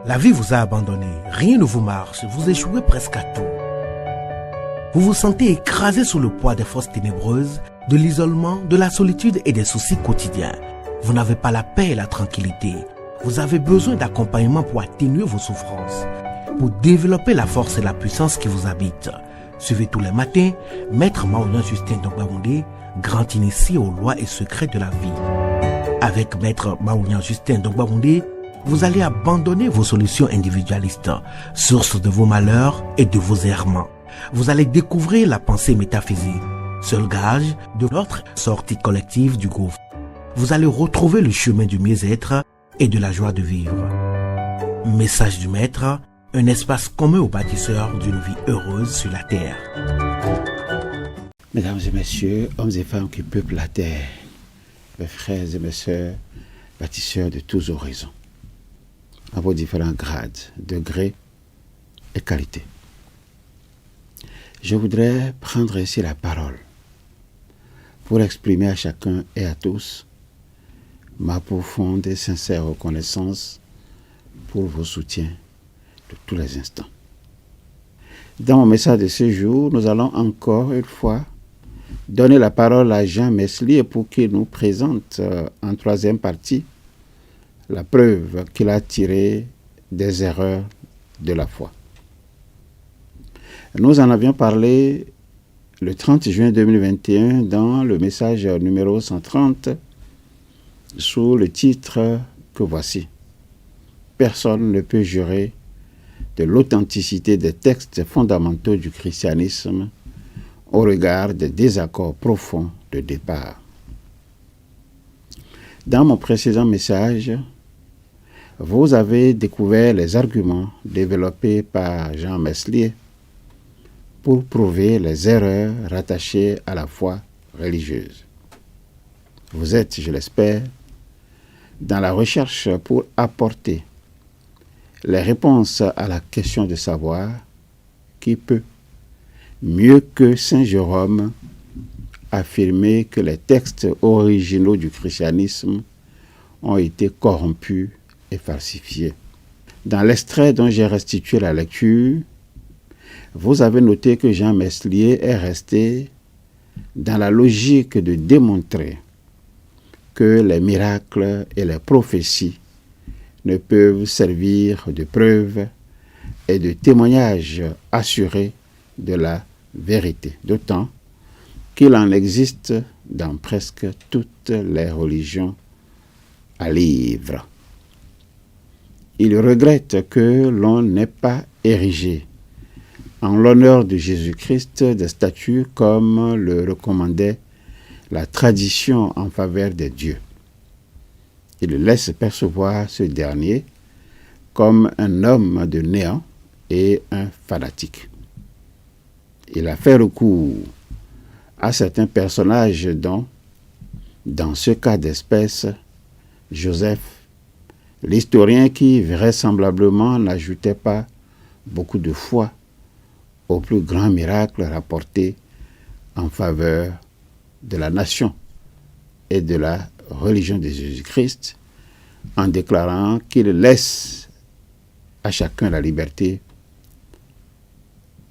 La vie vous a abandonné, rien ne vous marche, vous échouez presque à tout. Vous vous sentez écrasé sous le poids des forces ténébreuses, de l'isolement, de la solitude et des soucis quotidiens. Vous n'avez pas la paix et la tranquillité. Vous avez besoin d'accompagnement pour atténuer vos souffrances, pour développer la force et la puissance qui vous habitent. Suivez tous les matins Maître Maoulian Justin Dongbaoundé, grand initié aux lois et secrets de la vie. Avec Maître Maoulian Justin Dongbaoundé, vous allez abandonner vos solutions individualistes, source de vos malheurs et de vos errements. Vous allez découvrir la pensée métaphysique, seul gage de notre sortie collective du gouffre. Vous allez retrouver le chemin du mieux-être et de la joie de vivre. Message du Maître, un espace commun aux bâtisseurs d'une vie heureuse sur la terre. Mesdames et messieurs, hommes et femmes qui peuplent la terre, mes frères et mes sœurs, bâtisseurs de tous horizons, à vos différents grades, degrés et qualités. Je voudrais prendre ici la parole pour exprimer à chacun et à tous ma profonde et sincère reconnaissance pour vos soutiens de tous les instants. Dans mon message de ce jour, nous allons encore une fois donner la parole à Jean Meslier pour qu'il nous présente en troisième partie la preuve qu'il a tirée des erreurs de la foi. Nous en avions parlé le 30 juin 2021 dans le message numéro 130 sous le titre que voici. Personne ne peut jurer de l'authenticité des textes fondamentaux du christianisme au regard des désaccords profonds de départ. Dans mon précédent message, vous avez découvert les arguments développés par Jean Meslier pour prouver les erreurs rattachées à la foi religieuse. Vous êtes, je l'espère, dans la recherche pour apporter les réponses à la question de savoir qui peut, mieux que Saint Jérôme, affirmer que les textes originaux du christianisme ont été corrompus et falsifiés. Dans l'extrait dont j'ai restitué la lecture, vous avez noté que Jean Meslier est resté dans la logique de démontrer que les miracles et les prophéties ne peuvent servir de preuve et de témoignage assuré de la vérité, d'autant qu'il en existe dans presque toutes les religions à livre. Il regrette que l'on n'ait pas érigé en l'honneur de Jésus-Christ des statues comme le recommandait la tradition en faveur des dieux. Il laisse percevoir ce dernier comme un homme de néant et un fanatique. Il a fait recours à certains personnages dont, dans ce cas d'espèce, Joseph, l'historien qui vraisemblablement n'ajoutait pas beaucoup de foi au plus grand miracle rapporté en faveur de la nation et de la religion de Jésus-Christ, en déclarant qu'il laisse à chacun la liberté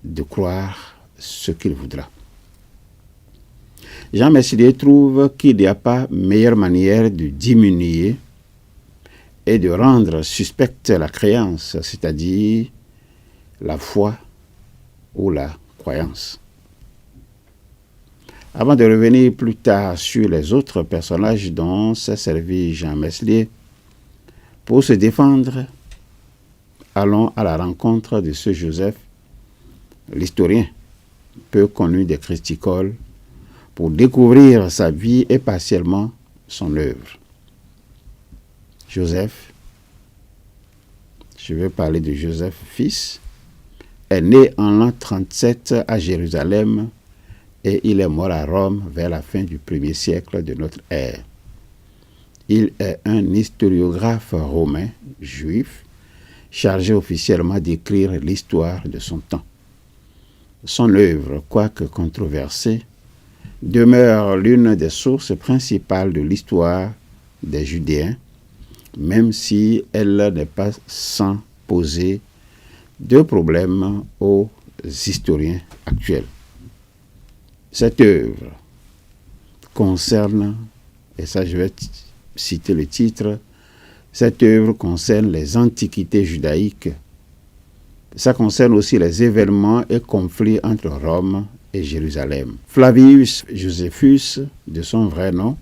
de croire ce qu'il voudra. Jean Meslier trouve qu'il n'y a pas meilleure manière de diminuer et de rendre suspecte la créance, c'est-à-dire la foi ou la croyance. Avant de revenir plus tard sur les autres personnages dont s'est servi Jean Meslier, pour se défendre, allons à la rencontre de ce Joseph, l'historien peu connu des christicoles, pour découvrir sa vie et partiellement son œuvre. Joseph, je vais parler de Joseph fils, est né en l'an 37 à Jérusalem et il est mort à Rome vers la fin du 1er siècle de notre ère. Il est un historiographe romain, juif, chargé officiellement d'écrire l'histoire de son temps. Son œuvre, quoique controversée, demeure l'une des sources principales de l'histoire des Judéens, même si elle n'est pas sans poser deux problèmes aux historiens actuels. Cette œuvre concerne, et ça je vais citer le titre, cette œuvre concerne les antiquités judaïques. Ça concerne aussi les événements et conflits entre Rome et Jérusalem. Flavius Josephus, de son vrai nom,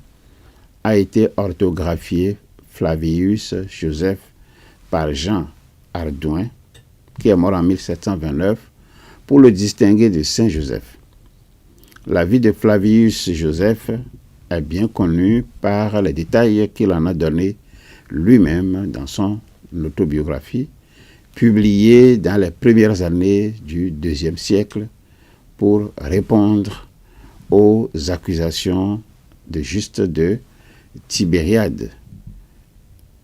a été orthographié Flavius Joseph par Jean Ardouin, qui est mort en 1729, pour le distinguer de Saint Joseph. La vie de Flavius Joseph est bien connue par les détails qu'il en a donnés lui-même dans son autobiographie, publiée dans les premières années du IIe siècle pour répondre aux accusations de Juste de Tibériade,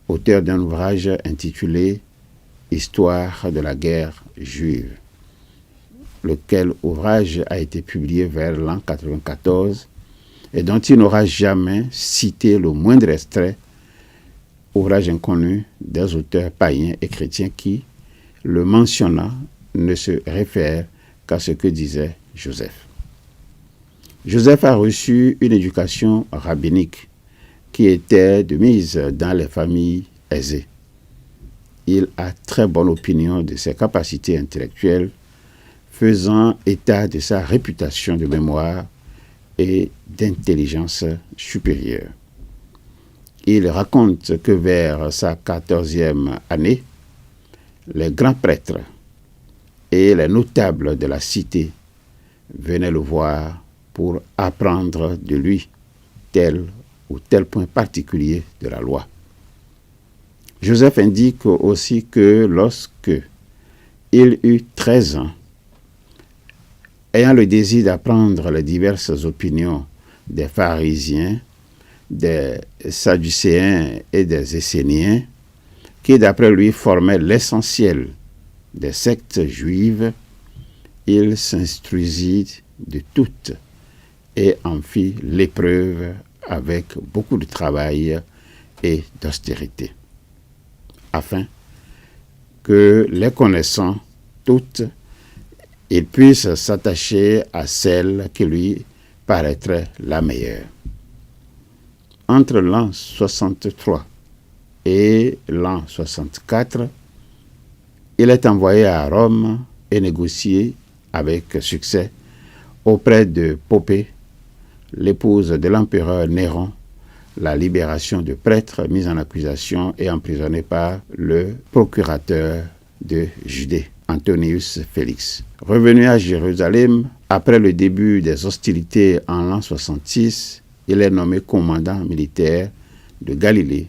auteur d'un ouvrage intitulé « Histoire de la guerre juive », lequel ouvrage a été publié vers l'an 94 et dont il n'aura jamais cité le moindre extrait, ouvrage inconnu des auteurs païens et chrétiens qui, le mentionnant, ne se réfèrent qu'à ce que disait Joseph. Joseph a reçu une éducation rabbinique qui était de mise dans les familles aisées. Il a très bonne opinion de ses capacités intellectuelles, faisant état de sa réputation de mémoire et d'intelligence supérieure. Il raconte que vers sa 14e année, les grands prêtres et les notables de la cité venaient le voir pour apprendre de lui tel ou tel point particulier de la loi. Joseph indique aussi que lorsque il eut 13 ans, ayant le désir d'apprendre les diverses opinions des pharisiens, des sadducéens et des esséniens, qui d'après lui formaient l'essentiel des sectes juives, il s'instruisit de toutes et en fit l'épreuve avec beaucoup de travail et d'austérité, afin que les connaissant toutes, il puisse s'attacher à celle qui lui paraîtrait la meilleure. Entre l'an 63 et l'an 64, il est envoyé à Rome et négocié avec succès auprès de Popée, l'épouse de l'empereur Néron, la libération de prêtres mis en accusation et emprisonnés par le procurateur de Judée, Antonius Félix. Revenu à Jérusalem, après le début des hostilités en l'an 66, il est nommé commandant militaire de Galilée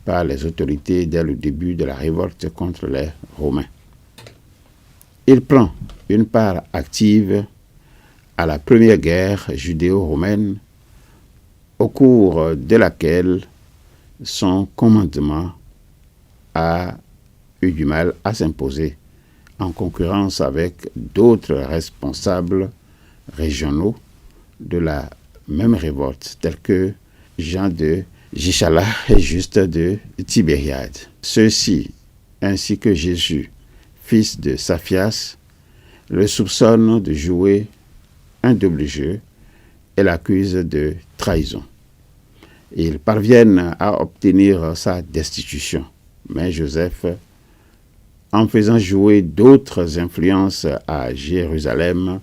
par les autorités dès le début de la révolte contre les Romains. Il prend une part active à la première guerre judéo-romaine, au cours de laquelle son commandement a eu du mal à s'imposer en concurrence avec d'autres responsables régionaux de la même révolte, tels que Jean de Gichala et Juste de Tibériade. Ceux-ci, ainsi que Jésus, fils de Saphias, le soupçonnent de jouer un double jeu et l'accusent de trahison. Ils parviennent à obtenir sa destitution. Mais Joseph, en faisant jouer d'autres influences à Jérusalem,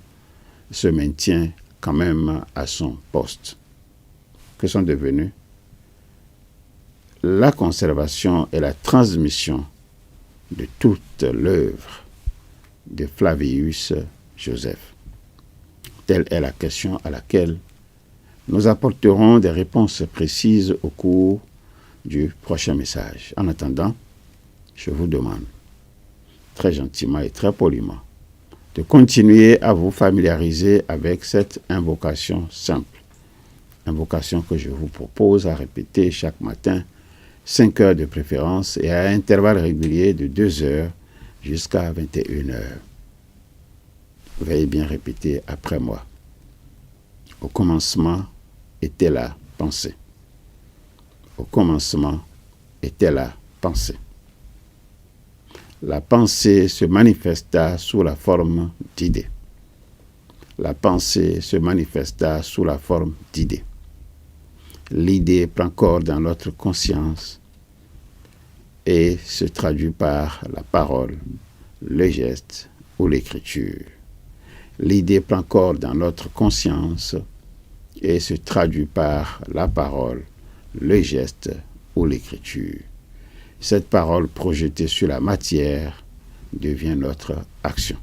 se maintient quand même à son poste. Que sont devenus la conservation et la transmission de toute l'œuvre de Flavius Joseph? Telle est la question à laquelle nous apporterons des réponses précises au cours du prochain message. En attendant, je vous demande, très gentiment et très poliment, de continuer à vous familiariser avec cette invocation simple. Invocation que je vous propose à répéter chaque matin, 5 heures de préférence et à intervalles réguliers de 2 heures jusqu'à 21 heures. Veuillez bien répéter après moi. Au commencement était la pensée. Au commencement était la pensée. la pensée se manifesta sous la forme d'idées. La pensée se manifesta sous la forme d'idées. L'idée prend corps dans notre conscience et se traduit par la parole, le geste ou l'écriture. L'idée prend corps dans notre conscience et se traduit par la parole, le geste ou l'écriture. Cette parole projetée sur la matière devient notre action.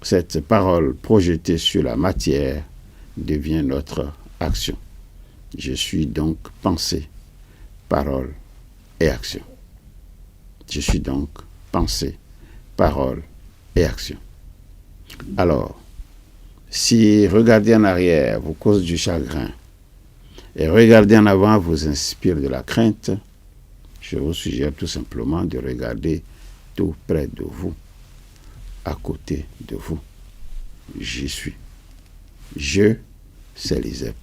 Cette parole projetée sur la matière devient notre action. Je suis donc pensée, parole et action. Je suis donc pensée, parole et action. Alors, si regarder en arrière vous cause du chagrin et regarder en avant vous inspire de la crainte, je vous suggère tout simplement de regarder tout près de vous, à côté de vous. J'y suis. Je, c'est l'ISEP.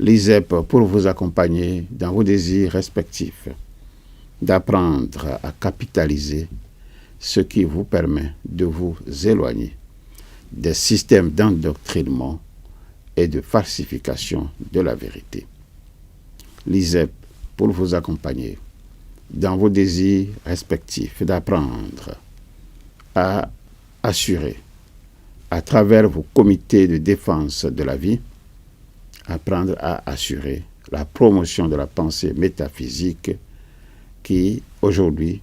L'ISEP pour vous accompagner dans vos désirs respectifs, d'apprendre à capitaliser ce qui vous permet de vous éloigner des systèmes d'endoctrinement et de falsification de la vérité. L'ISEP pour vous accompagner dans vos désirs respectifs, d'apprendre à assurer à travers vos comités de défense de la vie, apprendre à assurer la promotion de la pensée métaphysique qui, aujourd'hui,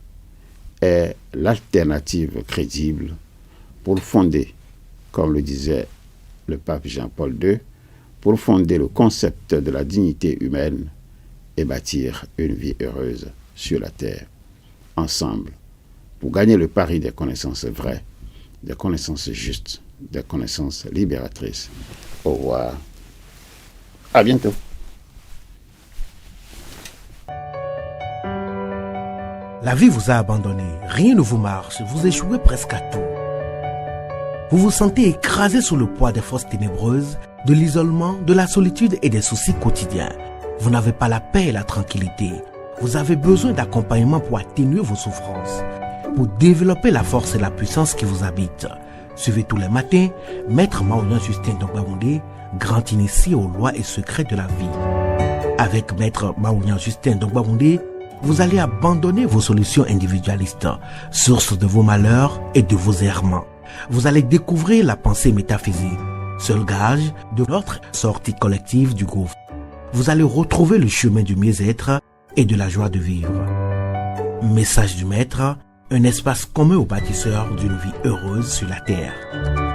est l'alternative crédible pour fonder, comme le disait le pape Jean-Paul II, pour fonder le concept de la dignité humaine et bâtir une vie heureuse sur la terre. Ensemble, pour gagner le pari des connaissances vraies, des connaissances justes, des connaissances libératrices. Au revoir. À bientôt. La vie vous a abandonné, rien ne vous marche, vous échouez presque à tout. Vous vous sentez écrasé sous le poids des forces ténébreuses, de l'isolement, de la solitude et des soucis quotidiens. Vous n'avez pas la paix et la tranquillité. Vous avez besoin d'accompagnement pour atténuer vos souffrances, pour développer la force et la puissance qui vous habitent. Suivez tous les matins Maître Maouyan Justin Dongbaoundé, grand initié aux lois et secrets de la vie. Avec Maître Maouyan Justin Dongbaoundé, vous allez abandonner vos solutions individualistes, source de vos malheurs et de vos errements. Vous allez découvrir la pensée métaphysique, seul gage de notre sortie collective du gouffre. Vous allez retrouver le chemin du mieux-être et de la joie de vivre. Message du Maître, un espace commun aux bâtisseurs d'une vie heureuse sur la terre.